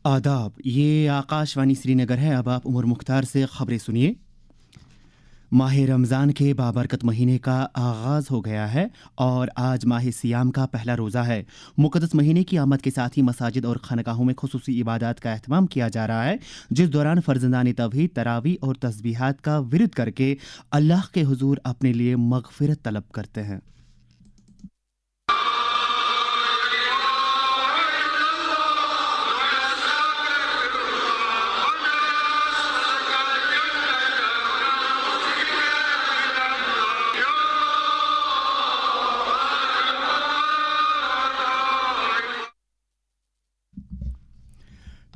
आदाब, ये आकाशवाणी श्रीनगर है। अब आप उमर मुख्तार से खबरें सुनिए। माह रमज़ान के बाबरकत महीने का आगाज़ हो गया है और आज माह सियाम का पहला रोज़ा है। मुक़द्दस महीने की आमद के साथ ही मसाजिद और खानकाहों में खुसूसी इबादत का एहतमाम किया जा रहा है, जिस दौरान फ़र्ज़ंदान तौहीद तरावी और तस्बीहात का विर्द करके अल्लाह के हुज़ूर अपने लिए मग़फ़िरत तलब करते हैं।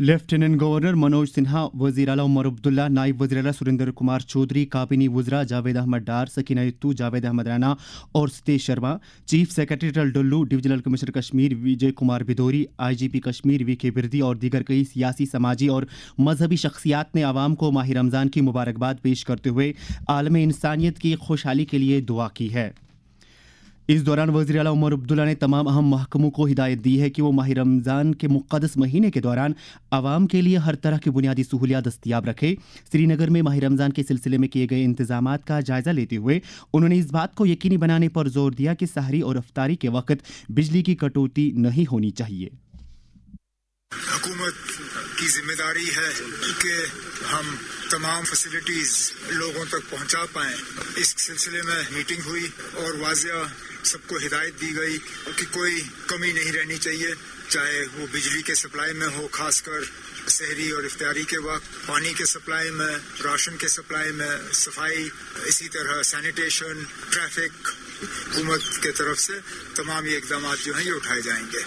लेफ्टिनेंट गवर्नर मनोज सिन्हा, वज़ीर आला उमर अब्दुल्ला, नायब वज़ीर आला सुरेंद्र कुमार चौधरी, काबीनी वज़रा जावेद अहमद डार, सकीना यत्तू, जावेद अहमद राना और सतीश शर्मा, चीफ सेक्रेटरी डल्लू, divisional commissioner Kashmir Vijay Kumar बिदोरी, IGP Kashmir VK Birdi और दीगर कई सियासी, समाजी और मजहबी शख्सियात ने आवाम को माह रमज़ान की मुबारकबाद पेश करते हुए आलम इंसानियत की खुशहाली के लिए दुआ की है। इस दौरान वज़ीर आला उमर अब्दुल्ला ने तमाम अहम महकमों को हिदायत दी है कि वो माह रमज़ान के मुक़द्दस महीने के दौरान आवाम के लिए हर तरह की बुनियादी सहूलियात दस्तयाब रखे। श्रीनगर में माह रमज़ान के सिलसिले में किए गए इंतजामात का जायज़ा लेते हुए उन्होंने इस बात को यकीनी बनाने पर जोर दिया कि सहरी और इफ्तारी के वक्त बिजली की कटौती नहीं होनी चाहिए। हुकूमत की जिम्मेदारी है कि हम तमाम फैसिलिटीज़ लोगों तक पहुंचा पाएं। इस सिलसिले में मीटिंग हुई और वाज़िया सबको हिदायत दी गई कि कोई कमी नहीं रहनी चाहिए, चाहे वो बिजली के सप्लाई में हो, खासकर सहरी और इफ्तारी के वक्त, पानी के सप्लाई में, राशन के सप्लाई में, सफाई, इसी तरह सैनिटेशन, ट्रैफिक, हुकूमत के तरफ से तमाम ये इक़दाम जो हैं ये उठाए जाएंगे।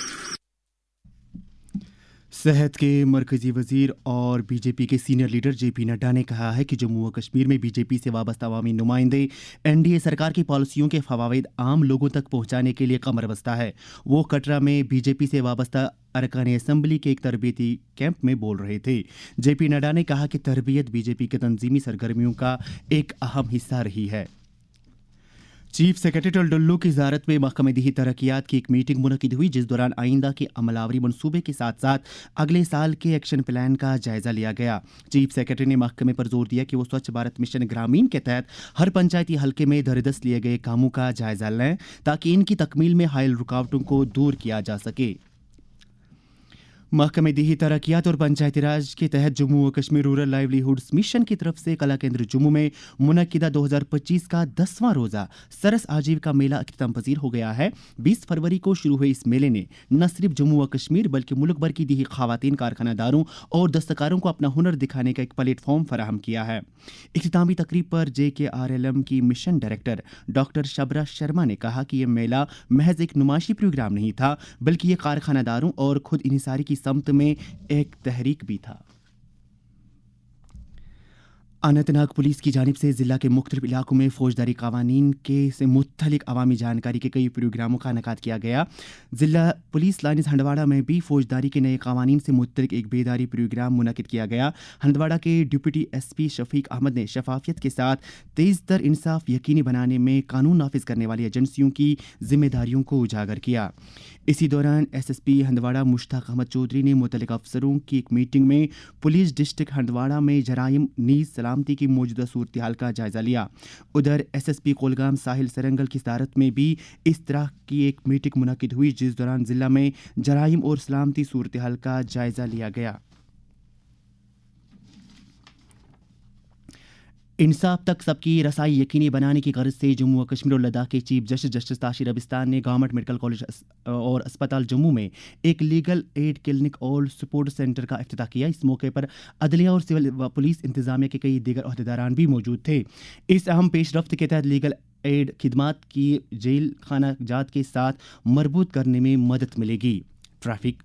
सेहत के मरकजी वजीर और बीजेपी के सीनियर लीडर JP नड्डा ने कहा है कि जम्मू व कश्मीर में बीजेपी से वाबस्ता अवामी नुमाइंदे NDA सरकार की पॉलिसियों के फवाइद आम लोगों तक पहुंचाने के लिए कमर बस्ता है। वो कटरा में बीजेपी से वाबस्ता अरकान असम्बली के एक तरबियती कैंप में बोल रहे थे। JP नड्डा ने कहा कि तरबियत बीजेपी के तंजीमी सरगर्मियों का एक अहम हिस्सा रही है। चीफ सेक्रेटरी डल्लू की ज़ारत में महकमे दही तरक्यात की एक मीटिंग मुनक़िद हुई, जिस दौरान आइंदा के अमलावरी मनसूबे के साथ साथ अगले साल के एक्शन प्लान का जायज़ा लिया गया। चीफ सेक्रेटरी ने महकमे पर जोर दिया कि वो स्वच्छ भारत मिशन ग्रामीण के तहत हर पंचायती हल्के में दरदस्त लिए गए कामों का जायज़ा लें ताकि इनकी तकमील में हायल रुकावटों को दूर किया जा सके। महकमे दही तरक्यात और पंचायती राज के तहत जम्मू व कश्मीर रूरल लाइवलीहुड्स मिशन की तरफ से कला केंद्र जम्मू में मुनक्किदा 2025 का 10वां रोज़ा सरस आजीविका मेला अख्तिताम पजीर हो गया है। 20 फरवरी को शुरू हुए इस मेले ने न सिर्फ जम्मू व कश्मीर बल्कि मुल्क भर की दही ख़वातीन कारखानादारों और दस्तकारों को अपना हुनर दिखाने का एक प्लेटफॉर्म फराहम किया है। इख्तितामी तकरीब पर JKRLM की मिशन डायरेक्टर डॉक्टर शबरा शर्मा ने कहा कि यह मेला महज एक नुमाइशी प्रोग्राम नहीं था, बल्कि ये कारखानादारों और खुद इन्हिसारी की समत में एक तहरीक भी था। अनंतनाग पुलिस की जानिब से ज़िला के मुख्तलिफ इलाकों में फौजदारी कानून के से मुत्तलिक अवामी जानकारी के कई प्रोग्रामों का इनेकाद किया गया। ज़िला पुलिस लाइन्स हंदवाड़ा में भी फौजदारी के नए कानून से मुत्तलिक एक बेदारी प्रोग्राम मुनक़िद किया गया। हंदवाड़ा के डिप्टी SP शफीक अहमद ने शफाफियत के साथ तेज़ तर इंसाफ यकीनी बनाने में कानून नाफिज करने वाली एजेंसियों की जिम्मेदारियों को उजागर किया। इसी दौरान SSP हंदवाड़ा मुश्ताक अहमद चौधरी ने मुतल्लिक़ अफसरों की एक मीटिंग में पुलिस डिस्ट्रिक्ट हंदवाड़ा में जराइम नीज़ सलामती की मौजूदा सूरत हाल का जायज़ा लिया। उधर SSP कोलगाम साहिल सरंगल की सदारत में भी इस तरह की एक मीटिंग मुनक़िद हुई, जिस दौरान ज़िला में जराइम और सलामती सूरत हाल का जायज़ा लिया गया। इंसाफ तक सबकी रसाई यकीनी बनाने की गर्ज से जम्मू व कश्मीर और लद्दाख के चीफ जस्टिस ताशिर अबिस्तान ने गवर्नमेंट मेडिकल कॉलेज और अस्पताल जम्मू में एक लीगल एड क्लिनिक और सपोर्ट सेंटर का इफ्तिताह किया। इस मौके पर अदलिया और सिविल व पुलिस इंतजामिया के कई दीगर अहदेदारान भी मौजूद थे। इस अहम पेशरफ्त के तहत लीगल एड खिदमात की जेल खाना जात के साथ मरबूत करने में मदद मिलेगी। ट्रैफिक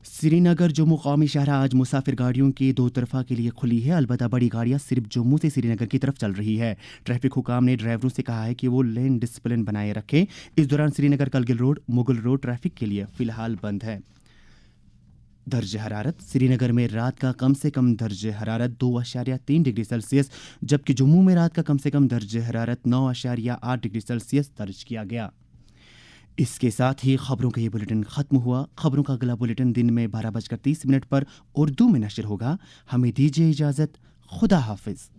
श्रीनगर जम्मू कौमी शाहरा आज मुसाफिर गाड़ियों के दो तरफा के लिए खुली है, अलबत्ता बड़ी गाड़ियां सिर्फ जम्मू से श्रीनगर की तरफ चल रही है। ट्रैफिक हुकाम ने ड्राइवरों से कहा है कि वो लेन डिसिप्लिन बनाए रखें। इस दौरान Srinagar Kargil road Mughal road traffic के लिए फ़िलहाल बंद है। दर्ज हरारत श्रीनगर में रात का कम से कम दर्ज हरारत 2.3 डिग्री सेल्सियस, जबकि जम्मू में रात का कम से कम दर्ज हरारत 9.8 डिग्री सेल्सियस दर्ज किया गया। اس کے ساتھ ہی خبروں کا یہ بلیٹن ختم ہوا۔ خبروں کا اگلا بلیٹن دن میں 12:30 پر اردو میں نشر ہوگا۔ ہمیں دیجیے اجازت، خدا حافظ۔